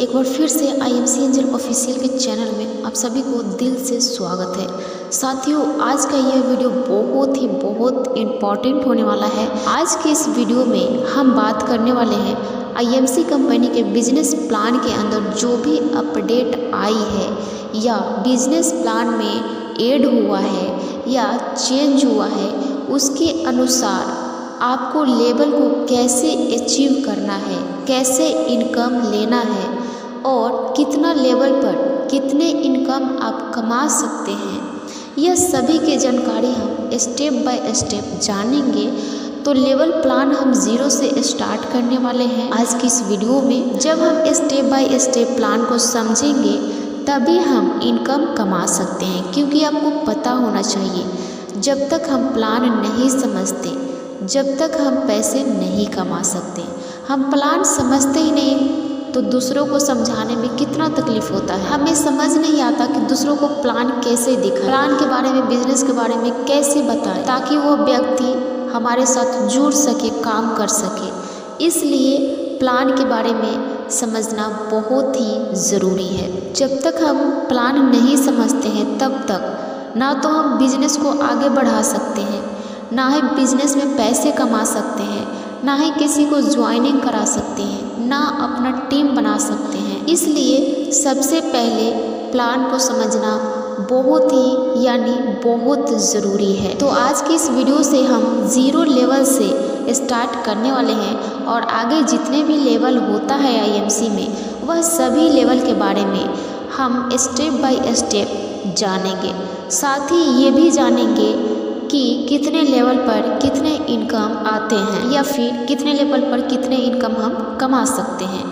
एक बार फिर से आईएमसी एंजल ऑफिशियल के चैनल में आप सभी को दिल से स्वागत है। साथियों, आज का यह वीडियो बहुत इम्पॉर्टेंट होने वाला है। आज के इस वीडियो में हम बात करने वाले हैं आईएमसी कंपनी के बिजनेस प्लान के अंदर जो भी अपडेट आई है या बिजनेस प्लान में ऐड हुआ है या चेंज हुआ है, उसके अनुसार आपको लेवल को कैसे अचीव करना है, कैसे इनकम लेना है और कितना लेवल पर कितने इनकम आप कमा सकते हैं, यह सभी की जानकारी हम स्टेप बाय स्टेप जानेंगे। तो लेवल प्लान हम जीरो से स्टार्ट करने वाले हैं आज की इस वीडियो में। जब हम स्टेप बाय स्टेप प्लान को समझेंगे तभी हम इनकम कमा सकते हैं, क्योंकि आपको पता होना चाहिए जब तक हम प्लान नहीं समझते जब तक हम पैसे नहीं कमा सकते। हम प्लान समझते ही नहीं तो दूसरों को समझाने में कितना तकलीफ होता है। हमें समझ नहीं आता कि दूसरों को प्लान कैसे दिखाएं, प्लान के बारे में, बिजनेस के बारे में कैसे बताएं ताकि वो व्यक्ति हमारे साथ जुड़ सके, काम कर सके। इसलिए प्लान के बारे में समझना बहुत ही ज़रूरी है। जब तक हम प्लान नहीं समझते हैं तब तक ना तो हम बिजनेस को आगे बढ़ा सकते हैं, ना ही बिजनेस में पैसे कमा सकते हैं, ना ही किसी को ज्वाइनिंग करा सकते हैं, ना अपना टीम बना सकते हैं। इसलिए सबसे पहले प्लान को समझना बहुत ज़रूरी है। तो आज की इस वीडियो से हम ज़ीरो लेवल से स्टार्ट करने वाले हैं और आगे जितने भी लेवल होता है आईएमसी में, वह सभी लेवल के बारे में हम स्टेप बाय स्टेप जानेंगे। साथ ही ये भी जानेंगे कि कितने लेवल पर कितने इनकम आते हैं या फिर कितने लेवल पर कितने इनकम हम कमा सकते हैं।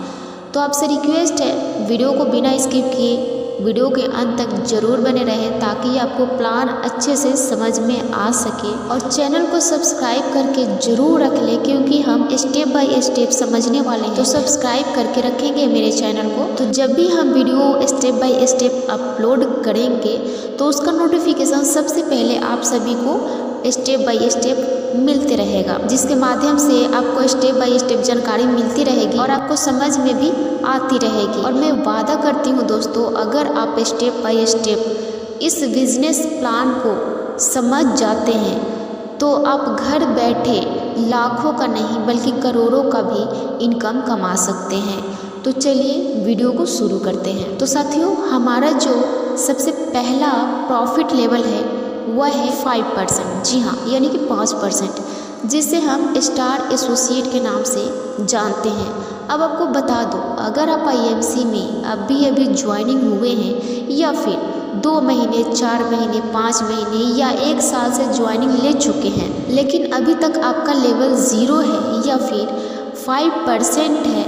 तो आपसे रिक्वेस्ट है, वीडियो को बिना स्किप किए वीडियो के अंत तक जरूर बने रहें ताकि आपको प्लान अच्छे से समझ में आ सके, और चैनल को सब्सक्राइब करके जरूर रख लें, क्योंकि हम स्टेप बाय स्टेप समझने वाले हैं। तो सब्सक्राइब करके रखेंगे मेरे चैनल को, तो जब भी हम video step by step upload करेंगे तो उसका नोटिफिकेशन सबसे पहले आप सभी को स्टेप बाय स्टेप मिलते रहेगा, जिसके माध्यम से आपको स्टेप बाय स्टेप जानकारी मिलती रहेगी और आपको समझ में भी आती रहेगी। और मैं वादा करती हूँ दोस्तों, अगर आप स्टेप बाय स्टेप इस बिजनेस प्लान को समझ जाते हैं तो आप घर बैठे लाखों का नहीं बल्कि करोड़ों का भी इनकम कमा सकते हैं। तो चलिए वीडियो को शुरू करते हैं। तो साथियों, हमारा जो सबसे पहला प्रॉफिट लेवल है वह है 5%, जी हाँ, यानी कि 5%, जिसे हम स्टार एसोसिएट के नाम से जानते हैं। अब आपको बता दो, अगर आप आईएमसी में अभी ज्वाइनिंग हुए हैं या फिर 2 महीने, 4 महीने, 5 महीने या 1 साल से ज्वाइनिंग ले चुके हैं, लेकिन अभी तक आपका लेवल 0 है या फिर 5% है,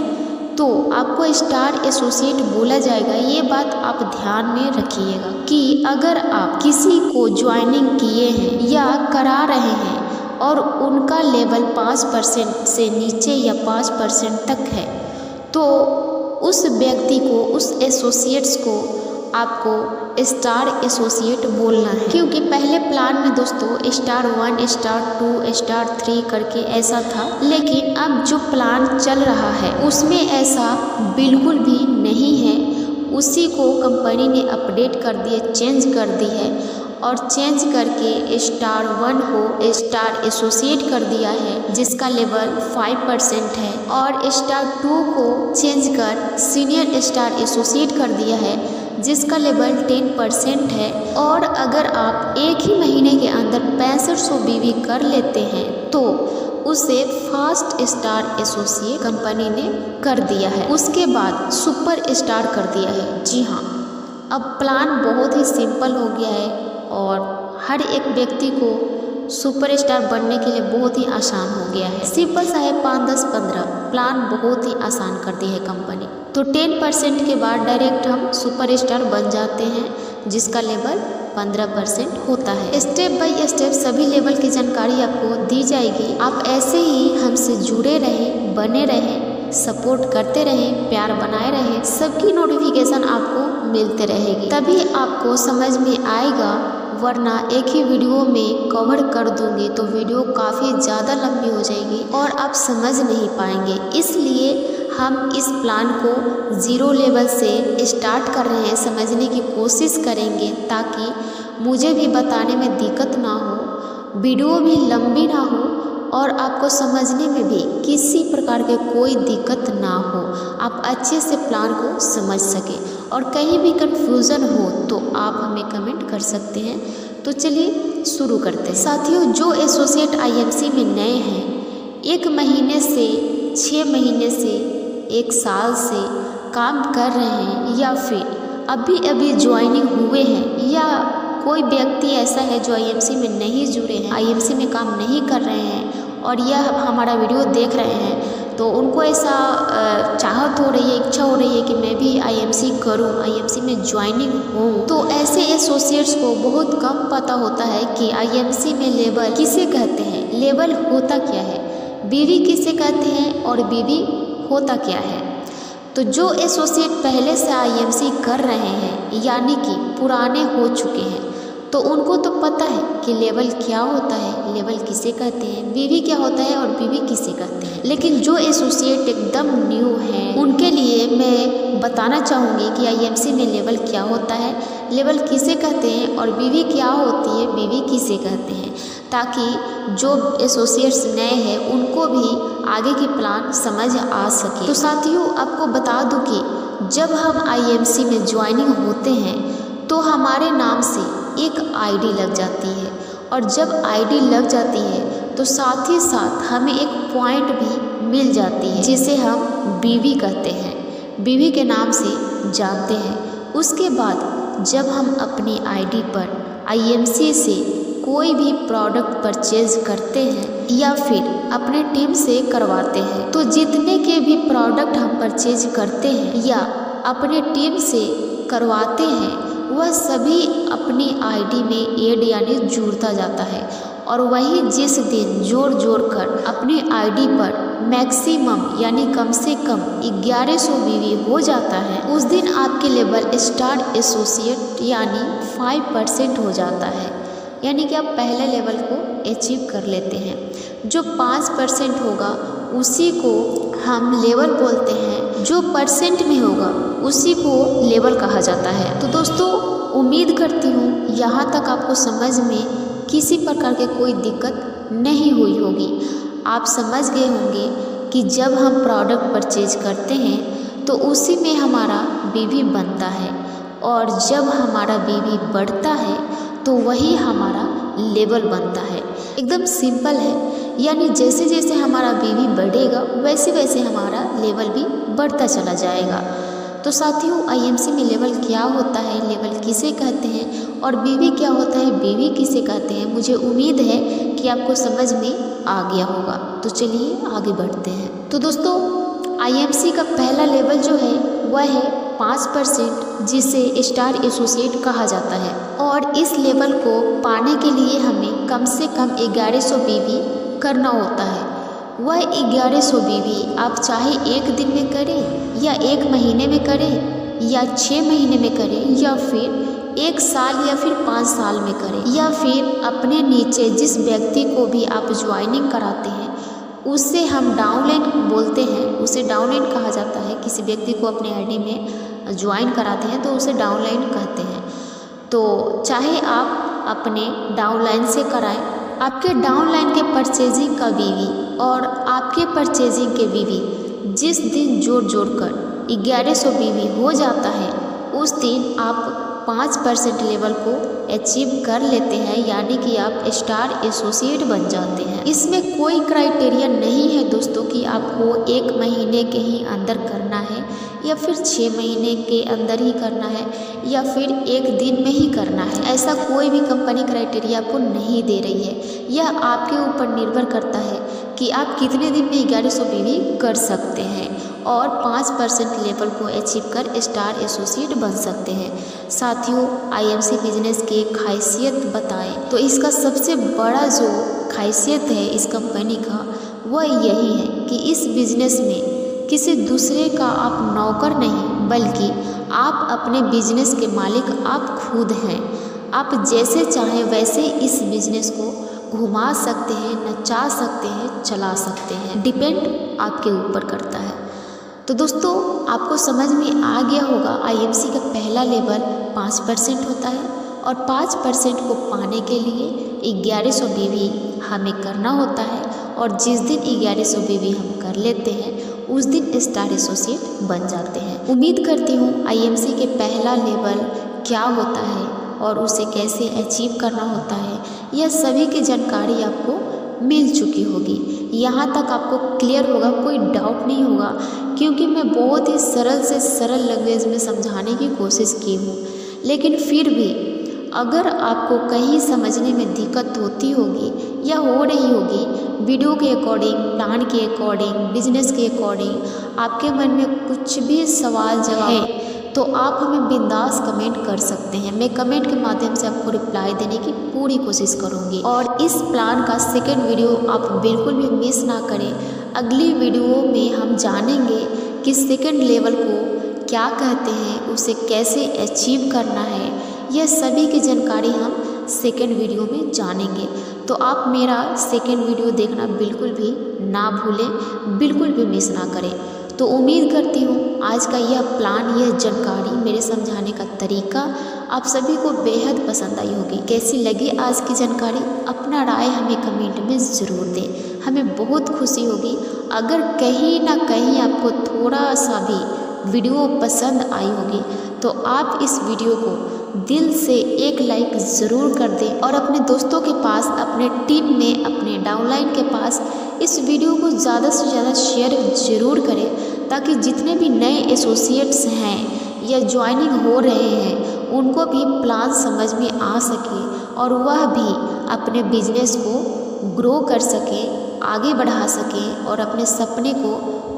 तो आपको स्टार एसोसिएट बोला जाएगा। ये बात आप ध्यान में रखिएगा कि अगर आप किसी को ज्वाइनिंग किए हैं या करा रहे हैं और उनका लेवल 5% से नीचे या 5% तक है, तो उस व्यक्ति को, उस एसोसिएट्स को आपको स्टार एसोसिएट बोलना है। क्योंकि पहले प्लान में दोस्तों स्टार 1, स्टार 2, स्टार 3 करके ऐसा था, लेकिन अब जो प्लान चल रहा है उसमें ऐसा बिल्कुल भी नहीं है। उसी को कंपनी ने अपडेट कर दिया, चेंज कर दी है, और चेंज करके स्टार 1 को स्टार एसोसिएट कर दिया है जिसका लेवल 5% है, और स्टार 2 को चेंज कर सीनियर स्टार एसोसिएट कर दिया है जिसका लेवल 10% है। और अगर आप एक ही महीने के अंदर 6500 बीवी कर लेते हैं तो उसे फास्ट स्टार एसोसिएट कंपनी ने कर दिया है। उसके बाद सुपर स्टार कर दिया है। जी हाँ, अब प्लान बहुत ही सिंपल हो गया है और हर एक व्यक्ति को सुपर स्टार बनने के लिए बहुत ही आसान हो गया है। सिंपल सा है, 5, 10, 15 प्लान बहुत ही आसान कर दी है कंपनी। तो 10% के बाद डायरेक्ट हम सुपर स्टार बन जाते हैं जिसका लेवल 15% होता है। स्टेप बाय स्टेप सभी लेवल की जानकारी आपको दी जाएगी। आप ऐसे ही हमसे जुड़े रहें, बने रहें, सपोर्ट करते रहें, प्यार बनाए रहें, सबकी नोटिफिकेशन आपको मिलते रहेगी, तभी आपको समझ में आएगा। वरना एक ही वीडियो में कवर कर दूंगी तो वीडियो काफ़ी ज़्यादा लंबी हो जाएगी और आप समझ नहीं पाएंगे। इसलिए हम इस प्लान को 0 लेवल से स्टार्ट कर रहे हैं, समझने की कोशिश करेंगे ताकि मुझे भी बताने में दिक्कत ना हो, वीडियो भी लंबी ना हो और आपको समझने में भी किसी प्रकार के कोई दिक्कत ना हो, आप अच्छे से प्लान को समझ सकें। और कहीं भी कन्फ्यूज़न हो तो आप हमें कमेंट कर सकते हैं। तो चलिए शुरू करते हैं। साथियों, जो एसोसिएट आईएमसी में नए हैं, 1 महीने से 6 महीने से 1 साल से काम कर रहे हैं या फिर अभी ज्वाइनिंग हुए हैं या कोई व्यक्ति ऐसा है जो आईएमसी में नहीं जुड़े हैं, आईएमसी में काम नहीं कर रहे हैं और यह हमारा वीडियो देख रहे हैं, तो उनको ऐसा चाहत हो रही है, इच्छा हो रही है कि मैं भी आईएमसी करूं, आईएमसी में ज्वाइनिंग हूं। तो ऐसे एसोसिएट्स को बहुत कम पता होता है कि आईएमसी में लेवल किसे कहते हैं, लेवल होता क्या है, बीवी किसे कहते हैं और बीवी होता क्या है। तो जो एसोसिएट पहले से आईएमसी कर रहे हैं यानी कि पुराने हो चुके हैं, तो उनको तो पता है कि लेवल क्या होता है, लेवल किसे कहते हैं, बीवी क्या होता है और बीवी किसे कहते हैं। लेकिन जो एसोसिएट एकदम न्यू हैं, उनके लिए मैं बताना चाहूँगी कि आईएमसी में लेवल क्या होता है, लेवल किसे कहते हैं और बीवी क्या होती है, बीवी किसे कहते हैं, ताकि जो एसोसिएट्स नए हैं उनको भी आगे की प्लान समझ आ सके। तो साथियों, आपको बता दूं कि जब हम आईएमसी में ज्वाइनिंग होते हैं तो हमारे नाम से एक आईडी लग जाती है और जब आईडी लग जाती है तो साथ ही साथ हमें एक पॉइंट भी मिल जाती है जिसे हम बीवी कहते हैं, बीवी के नाम से जानते हैं। उसके बाद जब हम अपनी आईडी पर आईएमसी से कोई भी प्रोडक्ट परचेज करते हैं या फिर अपने टीम से करवाते हैं, तो जितने के भी प्रोडक्ट हम परचेज करते हैं या अपने टीम से करवाते हैं वह सभी अपनी आईडी में ऐड यानी जुड़ता जाता है। और वही जिस दिन जोड़ कर अपनी आईडी पर मैक्सिमम यानी कम से कम 1100 बीवी हो जाता है, उस दिन आपके लेवल स्टार एसोसिएट यानी 5% हो जाता है, यानी कि आप पहले लेवल को अचीव कर लेते हैं। जो 5% होगा उसी को हम लेवल बोलते हैं, जो परसेंट में होगा उसी को लेवल कहा जाता है। तो दोस्तों, उम्मीद करती हूँ यहाँ तक आपको समझ में किसी प्रकार के कोई दिक्कत नहीं हुई होगी। आप समझ गए होंगे कि जब हम प्रोडक्ट परचेज करते हैं तो उसी में हमारा बीवी बनता है और जब हमारा बीवी बढ़ता है तो वही हमारा लेवल बनता है। एकदम सिंपल है, यानी जैसे जैसे हमारा बीवी बढ़ेगा वैसे वैसे हमारा लेवल भी बढ़ता चला जाएगा। तो साथियों, आईएमसी में लेवल क्या होता है, लेवल किसे कहते हैं और बीवी क्या होता है, बीवी किसे कहते हैं, मुझे उम्मीद है कि आपको समझ में आ गया होगा। तो चलिए आगे बढ़ते हैं। तो दोस्तों, आईएमसी का पहला लेवल जो है वह है 5%, जिसे स्टार एसोसिएट कहा जाता है। और इस लेवल को पाने के लिए हमें कम से कम 1100 बीवी करना होता है। वह 1100 बीवी आप चाहे 1 दिन में करें या 1 महीने में करें या 6 महीने में करें या फिर 1 साल या फिर 5 साल में करें या फिर अपने नीचे जिस व्यक्ति को भी आप ज्वाइनिंग कराते हैं उसे हम डाउनलाइन बोलते हैं, उसे डाउनलाइन कहा जाता है। किसी व्यक्ति को अपने आईडी में ज्वाइन कराते हैं तो उसे डाउनलाइन कहते हैं। तो चाहे आप अपने डाउनलाइन से कराएं, आपके डाउनलाइन के परचेजिंग का बीवी और आपके परचेजिंग के बीवी जिस दिन जोड़ कर 1100 बीवी हो जाता है उस दिन आप 5% लेवल को अचीव कर लेते हैं, यानी कि आप स्टार एसोसिएट बन जाते हैं। इसमें कोई क्राइटेरिया नहीं है दोस्तों कि आपको 1 महीने के ही अंदर करना है या फिर 6 महीने के अंदर ही करना है या फिर 1 दिन में ही करना है। ऐसा कोई भी कंपनी क्राइटेरिया आपको नहीं दे रही है। यह आपके ऊपर निर्भर करता है कि आप कितने दिन में 1100 बीवी कर सकते हैं और 5% लेवल को अचीव कर स्टार एसोसिएट बन सकते हैं। साथियों, आईएमसी बिजनेस की एक खासियत बताएं तो इसका सबसे बड़ा जो खासियत है इस कंपनी का वह यही है कि इस बिजनेस में किसी दूसरे का आप नौकर नहीं बल्कि आप अपने बिजनेस के मालिक आप खुद हैं। आप जैसे चाहें वैसे इस बिजनेस को घुमा सकते हैं, नचा सकते हैं, चला सकते हैं, डिपेंड आपके ऊपर करता है। तो दोस्तों आपको समझ में आ गया होगा आईएमसी का पहला लेवल 5% होता है और 5% को पाने के लिए 1100 बीवी हमें करना होता है और जिस दिन 1100 बीवी हम कर लेते हैं उस दिन स्टार एसोसिएट बन जाते हैं। उम्मीद करती हूँ आईएमसी के पहला लेवल क्या होता है और उसे कैसे अचीव करना होता है यह सभी की जानकारी आपको मिल चुकी होगी। यहाँ तक आपको क्लियर होगा, कोई डाउट नहीं होगा, क्योंकि मैं बहुत ही सरल से सरल लैंग्वेज में समझाने की कोशिश की हूँ। लेकिन फिर भी अगर आपको कहीं समझने में दिक्कत होती होगी या हो रही होगी, वीडियो के अकॉर्डिंग, प्लान के अकॉर्डिंग, बिजनेस के अकॉर्डिंग आपके मन में कुछ भी सवाल जवाब है तो आप हमें बिंदास कमेंट कर सकते हैं। मैं कमेंट के माध्यम से आपको रिप्लाई देने की पूरी कोशिश करूंगी। और इस प्लान का सेकंड वीडियो आप बिल्कुल भी मिस ना करें। अगली वीडियो में हम जानेंगे कि सेकंड लेवल को क्या कहते हैं, उसे कैसे अचीव करना है, यह सभी की जानकारी हम सेकंड वीडियो में जानेंगे। तो आप मेरा सेकंड वीडियो देखना बिल्कुल भी ना भूलें, बिल्कुल भी मिस ना करें। तो उम्मीद करती हूँ आज का यह प्लान, यह जानकारी, मेरे समझाने का तरीका आप सभी को बेहद पसंद आई होगी। कैसी लगी आज की जानकारी, अपना राय हमें कमेंट में ज़रूर दें, हमें बहुत खुशी होगी। अगर कहीं ना कहीं आपको थोड़ा सा भी वीडियो पसंद आई होगी तो आप इस वीडियो को दिल से एक लाइक ज़रूर कर दें और अपने दोस्तों के पास, अपने टीम में, अपने डाउनलाइन के पास इस वीडियो को ज़्यादा से ज़्यादा शेयर ज़रूर करें, ताकि जितने भी नए एसोसिएट्स हैं या ज्वाइनिंग हो रहे हैं उनको भी प्लान समझ में आ सके और वह भी अपने बिजनेस को ग्रो कर सके, आगे बढ़ा सके और अपने सपने को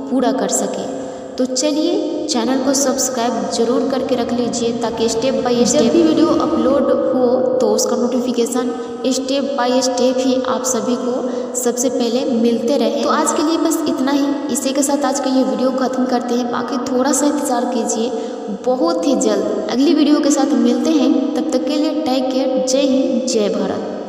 पूरा कर सके। तो चलिए चैनल को सब्सक्राइब जरूर करके रख लीजिए, ताकि स्टेप बाय स्टेप भी वीडियो अपलोड हो तो उसका नोटिफिकेशन स्टेप बाय स्टेप ही आप सभी को सबसे पहले मिलते रहे। तो आज के लिए बस इतना ही। इसी के साथ आज का ये वीडियो खत्म करते हैं। बाकी थोड़ा सा इंतज़ार कीजिए, बहुत ही जल्द अगली वीडियो के साथ मिलते हैं। तब तक के लिए टेक केयर। जय हिंद, जय भारत।